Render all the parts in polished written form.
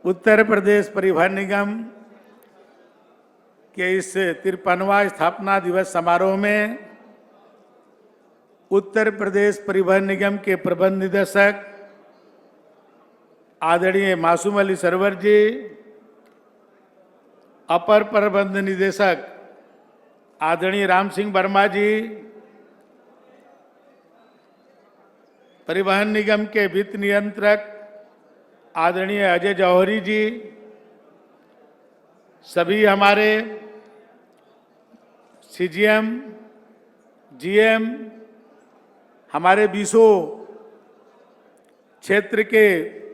उत्तर प्रदेश परिवहन निगम के इस 53वां स्थापना दिवस समारोह में उत्तर प्रदेश परिवहन निगम के प्रबंध निदेशक आदरणीय मासूम अली सरवर जी, अपर प्रबंध निदेशक आदरणीय राम सिंह वर्मा जी, परिवहन निगम के वित्त नियंत्रक आदरणीय अजय जौहरी जी, सभी हमारे सीजीएम, जीएम, हमारे 20 क्षेत्र के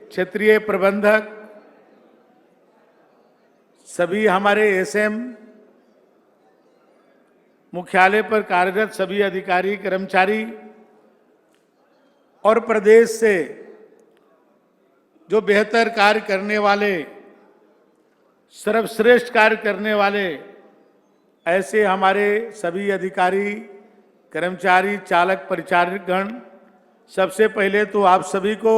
क्षेत्रीय प्रबंधक, सभी हमारे एसएम, मुख्यालय पर कार्यरत सभी अधिकारी कर्मचारी और प्रदेश से जो बेहतर कार्य करने वाले, सर्वश्रेष्ठ कार्य करने वाले ऐसे हमारे सभी अधिकारी, कर्मचारी, चालक, परिचारकगण, सबसे पहले तो आप सभी को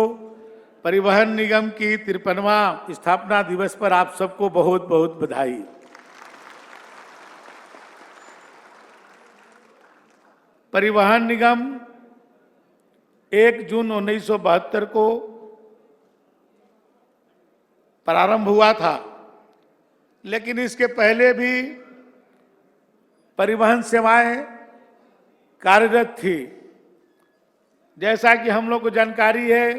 परिवहन निगम की 53वां स्थापना दिवस पर आप सबको बहुत बहुत बधाई। परिवहन निगम 1 जून 1972 को प्रारंभ हुआ था, लेकिन इसके पहले भी परिवहन सेवाएं कार्यरत थी। जैसा कि हम लोग को जानकारी है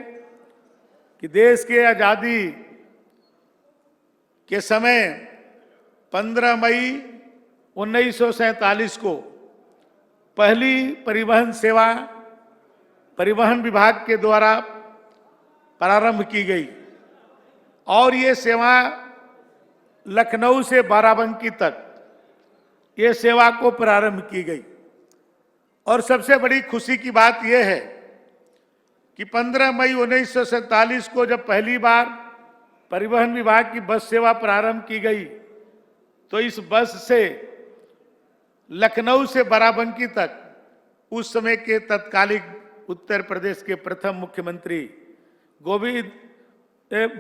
कि देश के आजादी के समय 15 मई 1947 को पहली परिवहन सेवा परिवहन विभाग के द्वारा प्रारंभ की गई और ये सेवा लखनऊ से बाराबंकी तक ये सेवा को प्रारंभ की गई। और सबसे बड़ी खुशी की बात यह है कि 15 मई 1947 को जब पहली बार परिवहन विभाग की बस सेवा प्रारंभ की गई तो इस बस से लखनऊ से बाराबंकी तक उस समय के तत्कालिक उत्तर प्रदेश के प्रथम मुख्यमंत्री गोविंद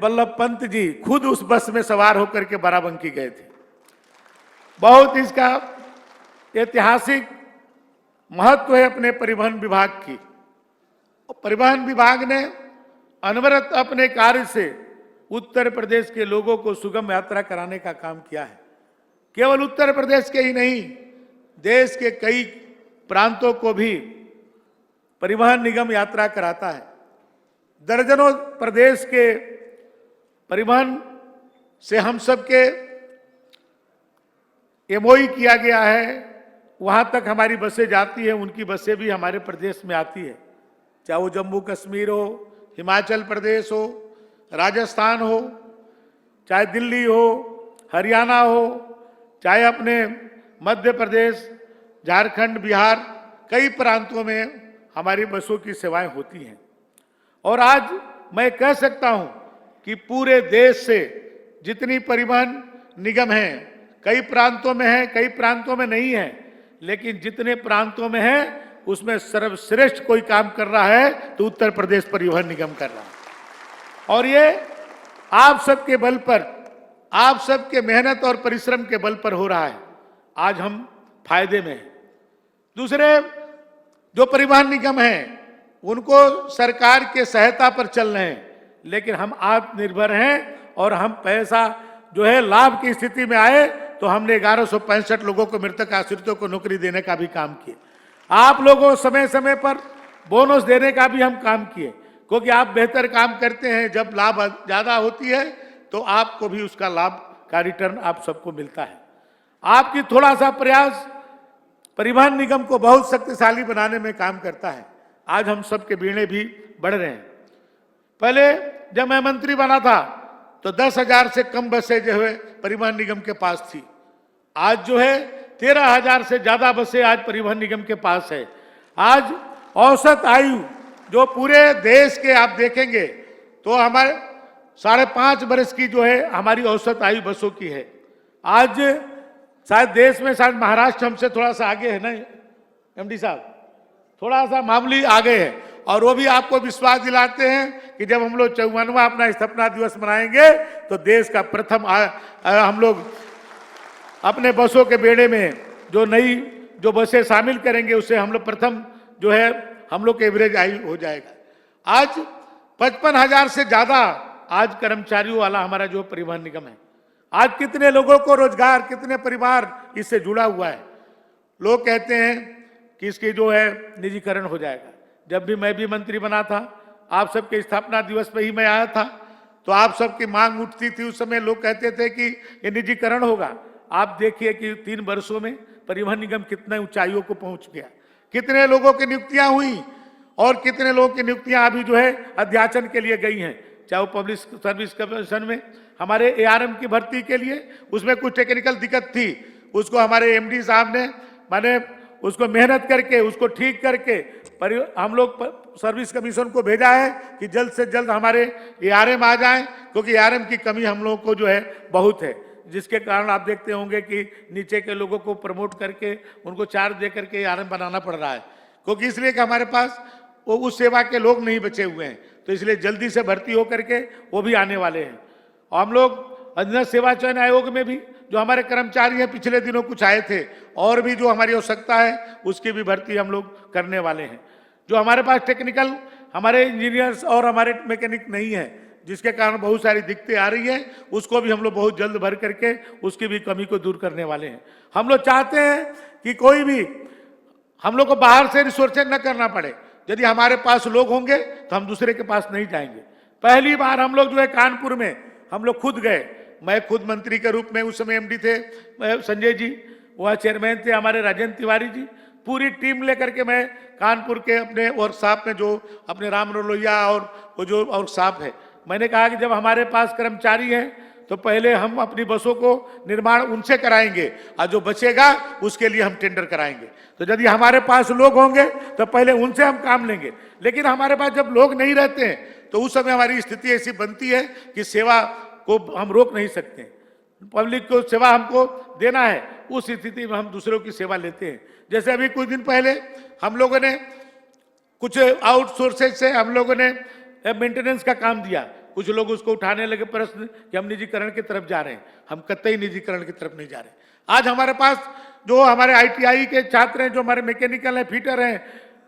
बल्लभ पंत जी खुद उस बस में सवार होकर के बाराबंकी गए थे। बहुत इसका ऐतिहासिक महत्व है अपने परिवहन विभाग की। परिवहन विभाग ने अनवरत अपने कार्य से उत्तर प्रदेश के लोगों को सुगम यात्रा कराने का काम किया है। केवल उत्तर प्रदेश के ही नहीं, देश के कई प्रांतों को भी परिवहन निगम यात्रा कराता है। दर्जनों प्रदेश के परिवहन से हम सबके एमओयू किया गया है, वहां तक हमारी बसें जाती हैं, उनकी बसें भी हमारे प्रदेश में आती है, चाहे वो जम्मू कश्मीर हो, हिमाचल प्रदेश हो, राजस्थान हो, चाहे दिल्ली हो, हरियाणा हो, चाहे अपने मध्य प्रदेश, झारखंड, बिहार, कई प्रांतों में हमारी बसों की सेवाएं होती हैं। और आज मैं कह सकता हूं कि पूरे देश से जितनी परिवहन निगम हैं, कई प्रांतों में है, कई प्रांतों में नहीं है, लेकिन जितने प्रांतों में है उसमें सर्वश्रेष्ठ कोई काम कर रहा है तो उत्तर प्रदेश परिवहन निगम कर रहा है। और ये आप सबके बल पर, आप सबके मेहनत और परिश्रम के बल पर हो रहा है। आज हम फायदे में हैं। दूसरे जो परिवहन निगम हैं उनको सरकार के सहायता पर चल रहे हैं, लेकिन हम आत्मनिर्भर हैं और हम पैसा जो है लाभ की स्थिति में आए तो हमने 1165 लोगों को, मृतक आश्रितों को नौकरी देने का भी काम किए। आप लोगों समय समय पर बोनस देने का भी हम काम किए, क्योंकि आप बेहतर काम करते हैं। जब लाभ ज्यादा होती है तो आपको भी उसका लाभ का रिटर्न आप सबको मिलता है। आपकी थोड़ा सा प्रयास परिवहन निगम को बहुत शक्तिशाली बनाने में काम करता है। आज हम सबके बीड़े भी बढ़ रहे हैं। पहले जब मैं मंत्री बना था तो 10,000 से कम बसें जो है परिवहन निगम के पास थी। आज जो है 13,000 से ज्यादा बसें आज परिवहन निगम के पास है। आज औसत आयु जो पूरे देश के आप देखेंगे तो हमारे 5.5 वर्ष की जो है हमारी औसत आयु बसों की है। आज शायद देश में, शायद महाराष्ट्र हमसे थोड़ा सा आगे है ना एमडी साहब, थोड़ा सा मामूली आगे है। और वो भी आपको विश्वास दिलाते हैं कि जब हम लोग 54वां अपना स्थापना दिवस मनाएंगे तो देश का प्रथम हम लोग अपने बसों के बेड़े में जो बसें शामिल करेंगे उससे हम लोग प्रथम जो है हम लोग के एवरेज आयु हो जाएगा। आज 55,000 से ज्यादा आज कर्मचारियों वाला हमारा जो परिवहन निगम है, आज कितने लोगों को रोजगार, कितने परिवार इससे जुड़ा हुआ है। लोग कहते हैं कि इसकी जो है निजीकरण हो जाएगा। जब भी मैं भी मंत्री बना था, आप सबके स्थापना दिवस पे ही मैं आया था, तो आप सबकी मांग उठती थी। उस समय लोग कहते थे कि ये निजीकरण होगा। आप देखिए कि 3 वर्षों में परिवहन निगम कितने ऊंचाइयों को पहुंच गया, कितने लोगों की नियुक्तियां हुई और कितने लोगों की नियुक्तियां अभी जो है अध्याचन के लिए गई हैं। चाहे वो पब्लिक सर्विस कमीशन में हमारे एआरएम की भर्ती के लिए उसमें कुछ टेक्निकल दिक्कत थी, उसको हमारे एमडी साहब ने माने उसको मेहनत करके उसको ठीक करके हम लोग सर्विस कमीशन को भेजा है कि जल्द से जल्द हमारे एआरएम आ जाएं, क्योंकि एआरएम की कमी हम लोगों को जो है बहुत है, जिसके कारण आप देखते होंगे कि नीचे के लोगों को प्रमोट करके उनको चार्ज दे करके एआरएम बनाना पड़ रहा है, क्योंकि इसलिए कि हमारे पास वो उस सेवा के लोग नहीं बचे हुए हैं। तो इसलिए जल्दी से भर्ती होकर के वो भी आने वाले हैं। और हम लोग अधीनस्थ सेवा चयन आयोग में भी जो हमारे कर्मचारी हैं, पिछले दिनों कुछ आए थे, और भी जो हमारी आवश्यकता है उसकी भी भर्ती हम लोग करने वाले हैं। जो हमारे पास टेक्निकल हमारे इंजीनियर्स और हमारे मैकेनिक नहीं है, जिसके कारण बहुत सारी दिक्कतें आ रही हैं, उसको भी हम लोग बहुत जल्द भर करके उसकी भी कमी को दूर करने वाले हैं। हम लोग चाहते हैं कि कोई भी हम लोग को बाहर से रिसोर्सेज न करना पड़े। यदि हमारे पास लोग होंगे तो हम दूसरे के पास नहीं जाएंगे। पहली बार हम लोग जो है कानपुर में हम लोग खुद गए, मैं खुद मंत्री के रूप में, उस समय एमडी थे संजय जी, वह चेयरमैन थे हमारे राजेंद्र तिवारी जी, पूरी टीम लेकर के मैं कानपुर के अपने वर्कशॉप में जो अपने राम रलोहिया और वो जो वर्कशॉप है, मैंने कहा कि जब हमारे पास कर्मचारी हैं तो पहले हम अपनी बसों को निर्माण उनसे कराएंगे और जो बचेगा उसके लिए हम टेंडर कराएंगे। तो यदि हमारे पास लोग होंगे तो पहले उनसे हम काम लेंगे, लेकिन हमारे पास जब लोग नहीं रहते हैं तो उस समय हमारी स्थिति ऐसी बनती है कि सेवा को हम रोक नहीं सकते। पब्लिक को सेवा हमको देना है, उस स्थिति में हम दूसरों की सेवा लेते हैं। जैसे अभी कुछ दिन पहले हम लोगों ने कुछ आउटसोर्सेज से हम लोगों ने मेंटेनेंस का काम दिया, कुछ लोग उसको उठाने लगे प्रश्न कि हम निजीकरण की तरफ जा रहे हैं। हम कतई निजीकरण की तरफ नहीं जा रहे। आज हमारे पास जो हमारे आईटीआई के छात्र हैं, जो हमारे मैकेनिकल हैं, फिटर हैं,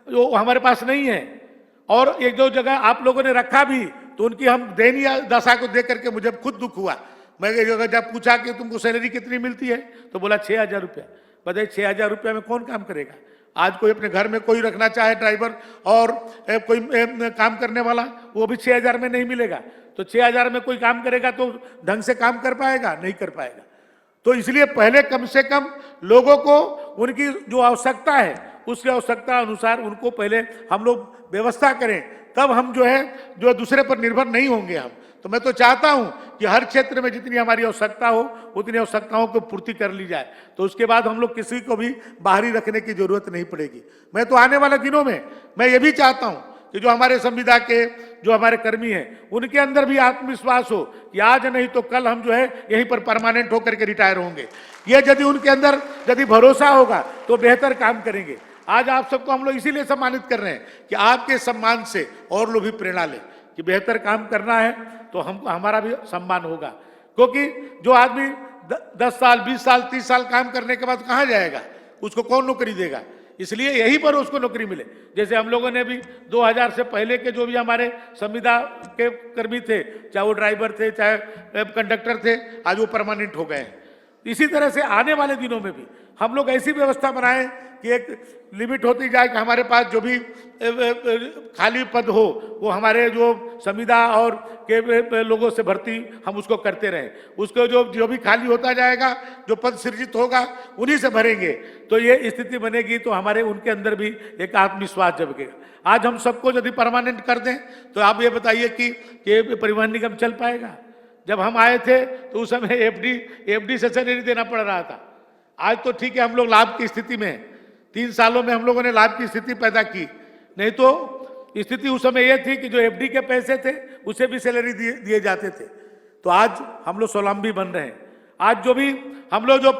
जो हमारे पास नहीं है, और एक दो जगह आप लोगों ने रखा भी तो उनकी हम दयनीय दशा को देख करके मुझे खुद दुख हुआ। मैं जब पूछा कि तुमको सैलरी कितनी मिलती है तो बोला 6,000 रुपया। बताइए 6,000 रुपया में कौन काम करेगा? आज कोई अपने घर में कोई रखना चाहे ड्राइवर और कोई काम करने वाला, वो भी 6,000 में नहीं मिलेगा। तो 6,000 में कोई काम करेगा तो ढंग से काम कर पाएगा? नहीं कर पाएगा। तो इसलिए पहले कम से कम लोगों को उनकी जो आवश्यकता है उसकी आवश्यकता अनुसार उनको पहले हम लोग व्यवस्था करें, तब हम जो है जो दूसरे पर निर्भर नहीं होंगे हम। तो मैं तो चाहता हूं कि हर क्षेत्र में जितनी हमारी आवश्यकता हो उतनी आवश्यकताओं को पूर्ति कर ली जाए, तो उसके बाद हम लोग किसी को भी बाहरी रखने की जरूरत नहीं पड़ेगी। मैं तो आने वाले दिनों में मैं ये भी चाहता हूं कि जो हमारे संविदा के जो हमारे कर्मी हैं उनके अंदर भी आत्मविश्वास हो कि आज नहीं तो कल हम जो है यहीं पर परमानेंट होकर के रिटायर होंगे। ये यदि उनके अंदर यदि भरोसा होगा तो बेहतर काम करेंगे। आज आप सबको हम लोग इसीलिए सम्मानित कर रहे हैं कि आपके सम्मान से और लोग भी प्रेरणा लें कि बेहतर काम करना है तो हम हमारा भी सम्मान होगा। क्योंकि जो आदमी 10 साल 20 साल 30 साल काम करने के बाद कहाँ जाएगा? उसको कौन नौकरी देगा? इसलिए यहीं पर उसको नौकरी मिले। जैसे हम लोगों ने भी 2000 से पहले के जो भी हमारे संविदा के कर्मी थे, चाहे वो ड्राइवर थे चाहे कंडक्टर थे, आज वो परमानेंट हो गए हैं। इसी तरह से आने वाले दिनों में भी हम लोग ऐसी व्यवस्था बनाएं कि एक लिमिट होती जाए कि हमारे पास जो भी खाली पद हो वो हमारे जो संविदा और के लोगों से भर्ती हम उसको करते रहें। उसको जो भी खाली होता जाएगा, जो पद सृजित होगा उन्हीं से भरेंगे। तो ये स्थिति बनेगी तो हमारे उनके अंदर भी एक आत्मविश्वास जगेगा। आज हम सबको यदि परमानेंट कर दें तो आप ये बताइए कि परिवहन निगम चल पाएगा? जब हम आए थे तो उस समय एफडी से सैलरी देना पड़ रहा था। आज तो ठीक है हम लोग लाभ की स्थिति में हैं। 3 सालों में हम लोगों ने लाभ की स्थिति पैदा की, नहीं तो स्थिति उस समय यह थी कि जो एफडी के पैसे थे उसे भी सैलरी दिए जाते थे। तो आज हम लोग स्वावलंबी बन रहे हैं। आज जो भी हम लोग जो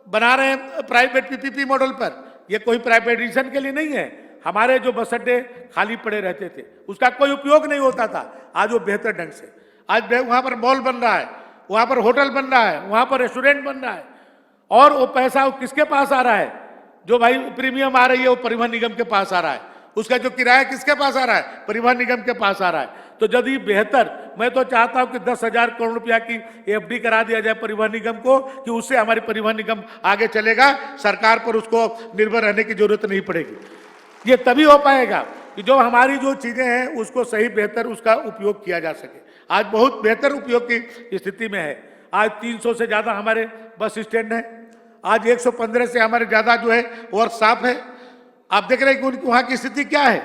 बना रहे हैं प्राइवेट पीपीपी मॉडल पर, यह कोई प्राइवेटाइजेशन के लिए नहीं है। हमारे जो बस अड्डे खाली पड़े रहते थे, उसका कोई उपयोग नहीं होता था। आज वो बेहतर ढंग से, आज वहां पर मॉल बन रहा है, वहां पर होटल बन रहा है, वहां पर रेस्टोरेंट बन रहा है। और वो पैसा वो किसके पास आ रहा है? जो भाई प्रीमियम आ रही है वो परिवहन निगम के पास आ रहा है। उसका जो किराया किसके पास आ रहा है? परिवहन निगम के पास आ रहा है। तो यदि बेहतर, मैं तो चाहता हूं कि 10,000 करोड़ रुपया की एफडी करा दिया जाए परिवहन निगम को, कि उससे हमारी परिवहन निगम आगे चलेगा, सरकार पर उसको निर्भर रहने की जरूरत नहीं पड़ेगी। ये तभी हो पाएगा कि जो हमारी जो चीजें हैं उसको सही बेहतर उसका उपयोग किया जा सके। आज बहुत बेहतर उपयोग की स्थिति में है। आज 300 से ज्यादा हमारे बस स्टैंड है। आज 115 से हमारे ज्यादा जो है वर्क साफ है। आप देख रहे हैं कि उनकी वहां की स्थिति क्या है।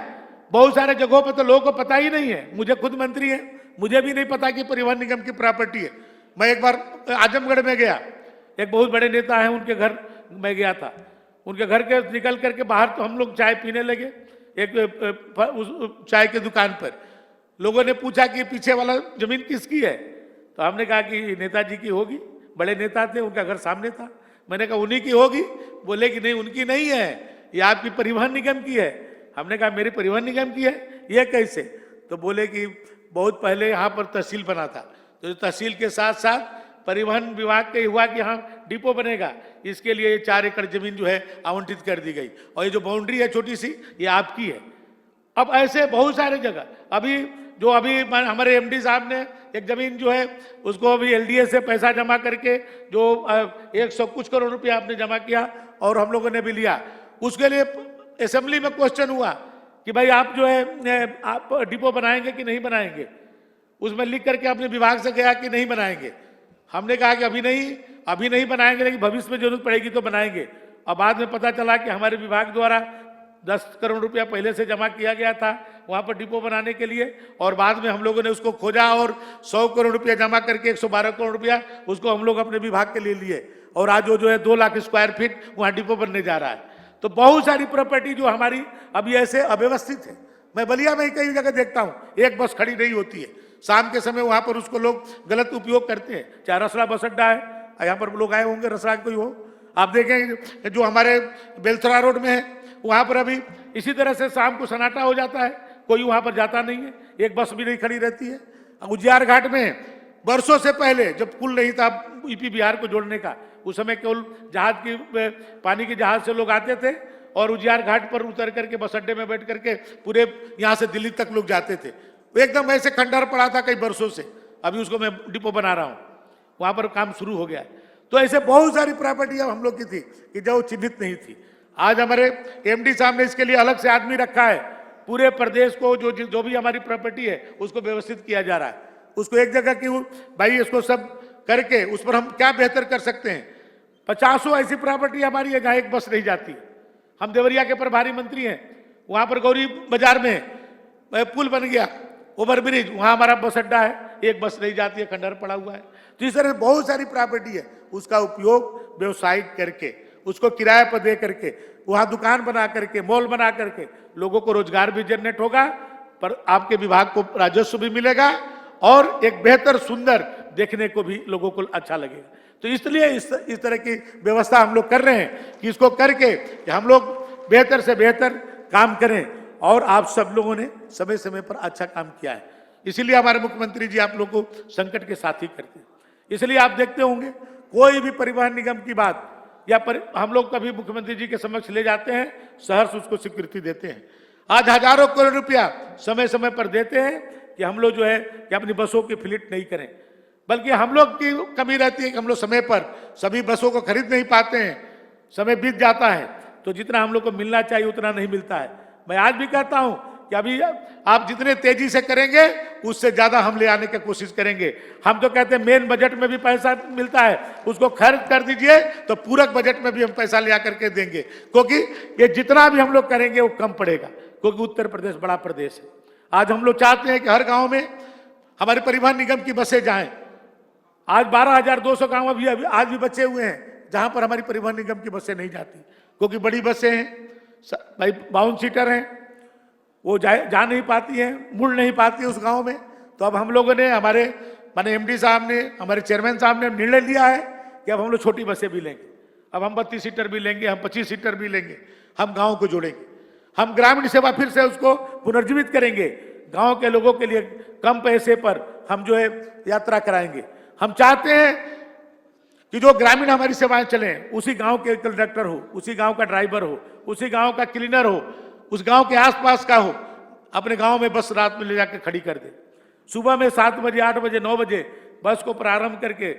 बहुत सारे जगहों पर तो लोगों को पता ही नहीं है। मुझे खुद मंत्री है, मुझे भी नहीं पता कि परिवहन निगम की प्रॉपर्टी है। मैं एक बार आजमगढ़ में गया, एक बहुत बड़े नेता है, उनके घर में गया था। उनके घर के निकल करके बाहर तो हम लोग चाय पीने लगे एक उस चाय की दुकान पर। लोगों ने पूछा कि पीछे वाला जमीन किसकी है? तो हमने कहा कि नेताजी की होगी, बड़े नेता थे, उनका घर सामने था। मैंने कहा उन्हीं की होगी? बोले कि नहीं, उनकी नहीं है, ये आपकी परिवहन निगम की है। हमने कहा मेरी परिवहन निगम की है, ये कैसे? तो बोले कि बहुत पहले यहाँ पर तहसील बना था, तो तहसील के साथ साथ परिवहन विभाग के हुआ कि यहाँ डिपो बनेगा, इसके लिए ये 4 एकड़ जमीन जो है आवंटित कर दी गई, और ये जो बाउंड्री है छोटी सी, ये आपकी है। अब ऐसे बहुत सारे जगह, अभी हमारे एमडी साहब ने एक जमीन जो है उसको अभी एलडीए से पैसा जमा करके जो 100 कुछ करोड़ रुपया आपने जमा किया और हम लोगों ने भी लिया, उसके लिए असेंबली में क्वेश्चन हुआ कि भाई आप जो है आप डिपो बनाएंगे कि नहीं बनाएंगे? उसमें लिख करके अपने विभाग से गया कि नहीं बनाएंगे। हमने कहा कि अभी नहीं बनाएंगे, लेकिन भविष्य में जरूरत पड़ेगी तो बनाएंगे। और बाद में पता चला कि हमारे विभाग द्वारा 10 करोड़ रुपया पहले से जमा किया गया था वहां पर डिपो बनाने के लिए, और बाद में हम लोगों ने उसको खोजा और 100 करोड़ रुपया जमा करके 112 करोड़ रुपया उसको हम लोग अपने विभाग के लिए लिए, और आज वो जो है 2 लाख स्क्वायर फीट वहां डिपो बनने जा रहा है। तो बहुत सारी प्रॉपर्टी जो हमारी अभी ऐसे अव्यवस्थित है। मैं बलिया में कई जगह देखता हूँ एक बस खड़ी नहीं होती है, शाम के समय वहां पर उसको लोग गलत उपयोग करते हैं। चाहे रसला बस अड्डा है, यहाँ पर लोग आए होंगे, रसला कोई हो, आप देखें जो हमारे बेलसरा रोड में है वहां पर अभी इसी तरह से शाम को सन्नाटा हो जाता है, कोई वहां पर जाता नहीं है, एक बस भी नहीं खड़ी रहती है। उजियार घाट में वर्षों से पहले जब पुल नहीं था यूपी बिहार को जोड़ने का, उस समय केवल जहाज की पानी के जहाज से लोग आते थे और उजियार घाट पर उतर करके बस अड्डे में बैठ करके पूरे यहाँ से दिल्ली तक लोग जाते थे। एकदम ऐसे खंडर पड़ा था कई वर्षों से, अभी उसको मैं डिपो बना रहा हूँ, वहां पर काम शुरू हो गया। तो ऐसे बहुत सारी प्रॉपर्टी हम लोग की थी कि जो चिन्हित नहीं थी। आज हमारे एमडी साहब ने इसके लिए अलग से आदमी रखा है, पूरे प्रदेश को जो भी हमारी प्रॉपर्टी है उसको व्यवस्थित किया जा रहा है, उसको एक जगह की भाई इसको सब करके उस पर हम क्या बेहतर कर सकते हैं। 50 ऐसी प्रॉपर्टी हमारी है जहाँ एक बस नहीं जाती। हम देवरिया के प्रभारी मंत्री हैं, वहां पर गौरी बाजार में पुल बन गया, ओवरब्रिज, वहां हमारा बस अड्डा है, एक बस नहीं जाती है, खंडर पड़ा हुआ है। तो इस तरह बहुत सारी प्रॉपर्टी है, उसका उपयोग व्यवसायिक करके, उसको किराए पर दे करके, वहां दुकान बना करके, मॉल बना करके लोगों को रोजगार भी जनरेट होगा, पर आपके विभाग को राजस्व भी मिलेगा और एक बेहतर सुंदर देखने को भी लोगों को अच्छा लगेगा। तो इसलिए इस तरह की व्यवस्था हम लोग कर रहे हैं कि इसको करके कि हम लोग बेहतर से बेहतर काम करें, और आप सब लोगों ने समय समय पर अच्छा काम किया है। इसीलिए हमारे मुख्यमंत्री जी आप लोग को संकट के साथी करते हैं। इसलिए आप देखते होंगे कोई भी परिवहन निगम की बात या हम लोग कभी मुख्यमंत्री जी के समक्ष ले जाते हैं, सहर्ष उसको स्वीकृति देते हैं। आज हजारों करोड़ रुपया समय समय पर देते हैं कि हम लोग जो है कि अपनी बसों की फ्लीट नहीं करें, बल्कि हम लोग की कमी रहती है कि हम लोग समय पर सभी बसों को खरीद नहीं पाते हैं, समय बीत जाता है, तो जितना हम लोग को मिलना चाहिए उतना नहीं मिलता है। मैं आज भी कहता हूं कि अभी आप जितने तेजी से करेंगे उससे ज्यादा हम ले आने की कोशिश करेंगे। हम तो कहते हैं मेन बजट में भी पैसा मिलता है, उसको खर्च कर दीजिए तो पूरक बजट में भी हम पैसा ले आकर के देंगे, क्योंकि ये जितना भी हम लोग करेंगे वो कम पड़ेगा, क्योंकि उत्तर प्रदेश बड़ा प्रदेश है। आज हम लोग चाहते हैं कि हर गांव में हमारे परिवहन निगम की बसें जाएं। आज 12,200 गांव अभी आज भी बचे हुए हैं जहां पर हमारी परिवहन निगम की बसें नहीं जाती, क्योंकि बड़ी बसें हैं भाई, 52 सीटर हैं, वो जा नहीं पाती हैं, मुड़ नहीं पाती है उस गांव में। तो अब हम लोगों ने माने एमडी साहब ने, हमारे चेयरमैन साहब ने निर्णय लिया है कि अब हम लोग छोटी बसें भी लेंगे। अब हम 32 सीटर भी लेंगे, हम 25 सीटर भी लेंगे, हम गाँव को जोड़ेंगे। हम ग्रामीण सेवा फिर से उसको पुनर्जीवित करेंगे। गांव के लोगों के लिए कम पैसे पर हम जो है यात्रा कराएंगे। हम चाहते हैं कि जो ग्रामीण हमारी सेवाएं चलें, उसी गांव के कंडक्टर हो, उसी गांव का ड्राइवर हो, उसी गांव का क्लीनर हो, उस गांव के आसपास का हो, अपने गांव में बस रात में ले जाकर खड़ी कर दे। सुबह में 7 बजे, 8 बजे, 9 बजे बस को प्रारंभ करके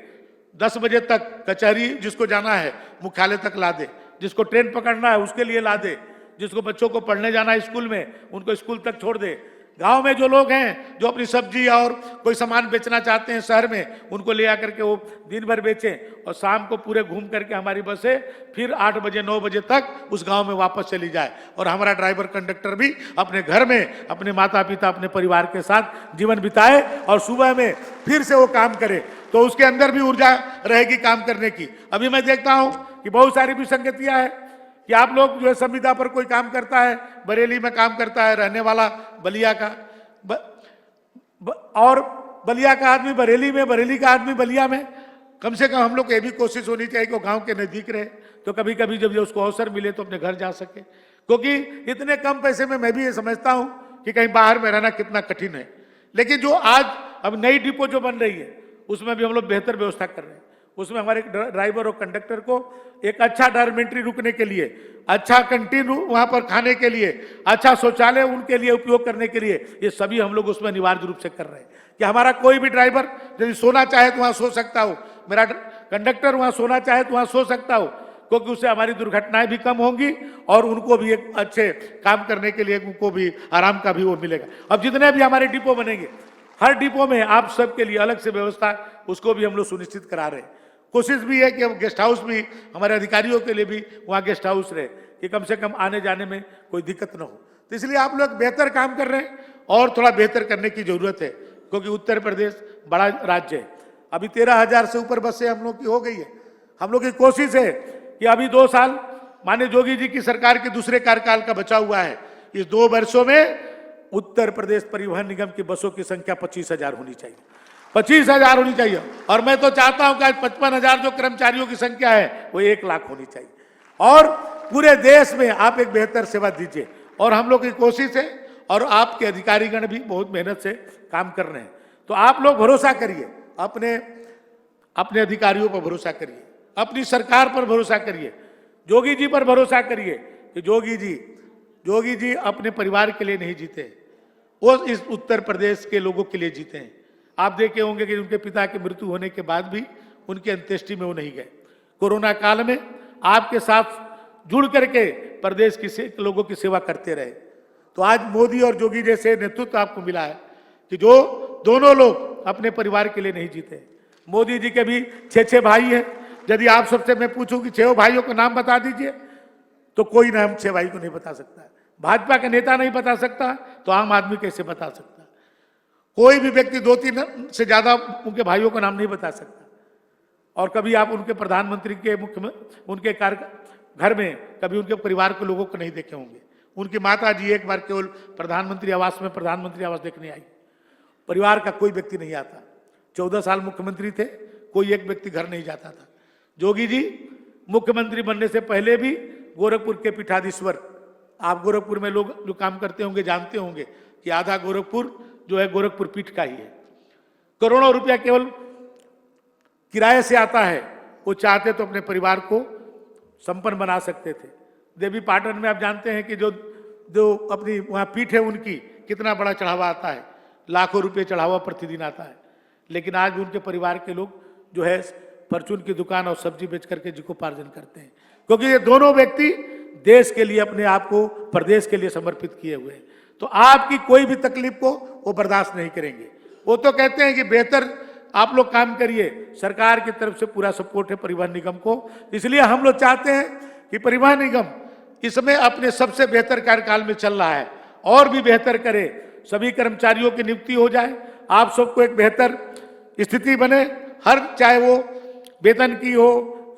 10 बजे तक कचहरी जिसको जाना है मुख्यालय तक ला दे, जिसको ट्रेन पकड़ना है उसके लिए ला दे, जिसको बच्चों को पढ़ने जाना है स्कूल में उनको स्कूल तक छोड़ दे। गांव में जो लोग हैं जो अपनी सब्जी और कोई सामान बेचना चाहते हैं शहर में, उनको ले आकर के वो दिन भर बेचें और शाम को पूरे घूम करके हमारी बसें फिर 8 बजे 9 बजे तक उस गांव में वापस चली जाए और हमारा ड्राइवर कंडक्टर भी अपने घर में अपने माता पिता अपने परिवार के साथ जीवन बिताए और सुबह में फिर से वो काम करे, तो उसके अंदर भी ऊर्जा रहेगी काम करने की। अभी मैं देखता हूं कि बहुत सारी विसंगतियां हैं कि आप लोग जो है संविदा पर कोई काम करता है, बरेली में काम करता है, रहने वाला बलिया का और बलिया का आदमी बरेली में, बरेली का आदमी बलिया में। कम से कम हम लोग को ये भी कोशिश होनी चाहिए कि वो गांव के नजदीक रहे, तो कभी कभी जब उसको अवसर मिले तो अपने घर जा सके, क्योंकि इतने कम पैसे में मैं भी ये समझता हूं कि कहीं बाहर में रहना कितना कठिन है। लेकिन जो आज अब नई डिपो जो बन रही है उसमें भी हम लोग बेहतर व्यवस्था कर रहे हैं। उसमें हमारे ड्राइवर और कंडक्टर को एक अच्छा डॉर्मेंट्री रुकने के लिए, अच्छा कैंटीन वहां पर खाने के लिए, अच्छा शौचालय उनके लिए उपयोग करने के लिए, ये सभी हम लोग उसमें अनिवार्य रूप से कर रहे हैं कि हमारा कोई भी ड्राइवर यदि सोना चाहे तो वहां सो सकता हो, मेरा कंडक्टर वहां सोना चाहे तो वहां सो सकता हो, क्योंकि उससे हमारी दुर्घटनाएं भी कम होंगी और उनको भी एक अच्छे काम करने के लिए उनको भी आराम का भी वो मिलेगा। अब जितने भी हमारे डिपो बनेंगे, हर डिपो में आप सबके लिए अलग से व्यवस्था उसको भी हम लोग सुनिश्चित करा रहे हैं। कोशिश भी है कि अब गेस्ट हाउस भी हमारे अधिकारियों के लिए भी वहाँ गेस्ट हाउस रहे कि कम से कम आने जाने में कोई दिक्कत न हो। तो इसलिए आप लोग बेहतर काम कर रहे हैं और थोड़ा बेहतर करने की जरूरत है, क्योंकि उत्तर प्रदेश बड़ा राज्य है। अभी 13,000 से ऊपर बसें हम लोग की हो गई है। हम लोग की कोशिश है कि अभी 2 साल माननीय जोगी जी की सरकार के दूसरे कार्यकाल का बचा हुआ है, इस 2 वर्षों में उत्तर प्रदेश परिवहन निगम की बसों की संख्या 25,000 होनी चाहिए, 25,000 होनी चाहिए। और मैं तो चाहता हूं कि आज 55,000 जो कर्मचारियों की संख्या है वो 1 लाख होनी चाहिए और पूरे देश में आप एक बेहतर सेवा दीजिए। और हम लोग की कोशिश है और आपके अधिकारीगण भी बहुत मेहनत से काम कर रहे हैं। तो आप लोग भरोसा करिए, अपने अधिकारियों पर भरोसा करिए, अपनी सरकार पर भरोसा करिए, जोगी जी पर भरोसा करिए कि जोगी जी अपने परिवार के लिए नहीं जीते, वो इस उत्तर प्रदेश के लोगों के लिए जीते हैं। आप देखे होंगे कि उनके पिता की मृत्यु होने के बाद भी उनकी अंत्येष्टि में वो नहीं गए। कोरोना काल में आपके साथ जुड़ करके प्रदेश की लोगों की सेवा करते रहे। तो आज मोदी और जोगी जैसे नेतृत्व आपको मिला है कि जो दोनों लोग अपने परिवार के लिए नहीं जीते। मोदी जी के भी 6 भाई हैं। यदि आप सबसे मैं पूछूं कि 6 भाइयों को नाम बता दीजिए तो कोई नाम 6 भाई को नहीं बता सकता है। भाजपा का नेता नहीं बता सकता तो आम आदमी कैसे बता सकता? कोई भी व्यक्ति 2-3 से ज्यादा उनके भाइयों का नाम नहीं बता सकता। और कभी आप उनके प्रधानमंत्री के उनके घर में कभी उनके परिवार के लोगों को नहीं देखे होंगे। उनकी माता जी एक बार केवल प्रधानमंत्री आवास में प्रधानमंत्री आवास देखने आई, परिवार का कोई व्यक्ति नहीं आता। 14 साल मुख्यमंत्री थे, कोई एक व्यक्ति घर नहीं जाता था। जोगी जी मुख्यमंत्री बनने से पहले भी गोरखपुर के पीठाधीश्वर, आप गोरखपुर में लोग जो काम करते होंगे जानते होंगे कि आधा गोरखपुर जो है गोरखपुर पीठ का ही है। करोड़ों रुपया केवल किराए से आता है। वो चाहते तो अपने परिवार को संपन्न बना सकते थे। देवी पाटन में आप जानते हैं कि जो अपनी वहाँ पीठ है उनकी कितना बड़ा चढ़ावा आता है, लाखों रुपये चढ़ावा प्रतिदिन आता है। लेकिन आज भी उनके परिवार के लोग जो है परचून की दुकान और सब्जी बेच करके जीविकोपार्जन करते हैं, क्योंकि ये दोनों व्यक्ति देश के लिए अपने आप को प्रदेश के लिए समर्पित किए हुए हैं। तो आपकी कोई भी तकलीफ को वो बर्दाश्त नहीं करेंगे। वो तो कहते हैं कि बेहतर आप लोग काम करिए। सरकार की तरफ से पूरा सपोर्ट है परिवहन निगम को। इसलिए हम लोग चाहते हैं कि परिवहन निगम इसमें अपने सबसे बेहतर कार्यकाल में चल रहा है और भी बेहतर करे। सभी कर्मचारियों की नियुक्ति हो जाए, आप सबको एक बेहतर स्थिति बने, हर चाहे वो वेतन की हो,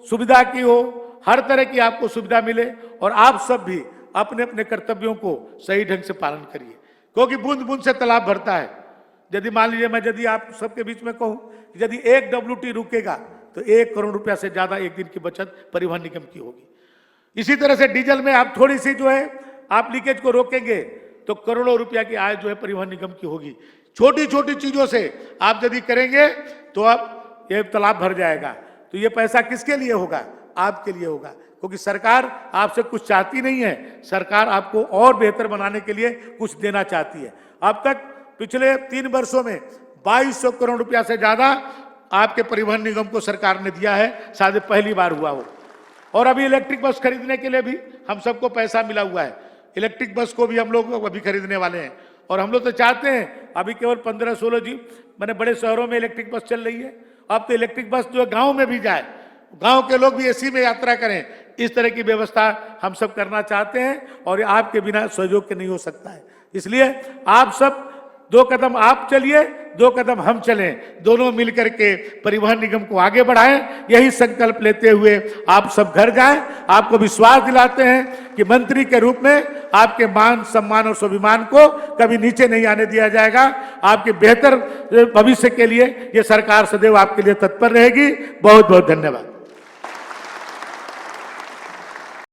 सुविधा की हो, हर तरह की आपको सुविधा मिले और आप सब भी अपने अपने कर्तव्यों को सही ढंग से पालन करिए, क्योंकि बूंद बूंद से तालाब भरता है। यदि मान लीजिए मैं यदि आप सबके बीच में कहूं कि यदि 1 WT रुकेगा तो 1 करोड़ रुपया से ज्यादा एक दिन की बचत परिवहन निगम की होगी। इसी तरह से डीजल में आप थोड़ी सी जो है आप लीकेज को रोकेंगे तो करोड़ों रुपया की आय जो है परिवहन निगम की होगी। छोटी छोटी चीजों से आप यदि करेंगे तो अब ये तालाब भर जाएगा। तो ये पैसा किसके लिए होगा? आपके लिए होगा, क्योंकि सरकार आपसे कुछ चाहती नहीं है, सरकार आपको और बेहतर बनाने के लिए कुछ देना चाहती है। अब तक पिछले 3 वर्षों में 2200 करोड़ रुपया से ज्यादा आपके परिवहन निगम को सरकार ने दिया है, शायद पहली बार हुआ हो। और अभी इलेक्ट्रिक बस खरीदने के लिए भी हम सबको पैसा मिला हुआ है। इलेक्ट्रिक बस को भी हम लोग अभी खरीदने वाले हैं। और हम लोग तो चाहते हैं, अभी केवल 15-16 जी मैंने बड़े शहरों में इलेक्ट्रिक बस चल रही है, अब तो इलेक्ट्रिक बस जो है गाँव में भी जाए, गांव के लोग भी एसी में यात्रा करें। इस तरह की व्यवस्था हम सब करना चाहते हैं और आपके बिना सहयोग के नहीं हो सकता है। इसलिए आप सब 2 कदम आप चलिए, 2 कदम हम चलें, दोनों मिलकर के परिवहन निगम को आगे बढ़ाएं। यही संकल्प लेते हुए आप सब घर जाएं। आपको विश्वास दिलाते हैं कि मंत्री के रूप में आपके मान सम्मान और स्वाभिमान को कभी नीचे नहीं आने दिया जाएगा। आपके बेहतर भविष्य के लिए ये सरकार सदैव आपके लिए तत्पर रहेगी। बहुत बहुत धन्यवाद।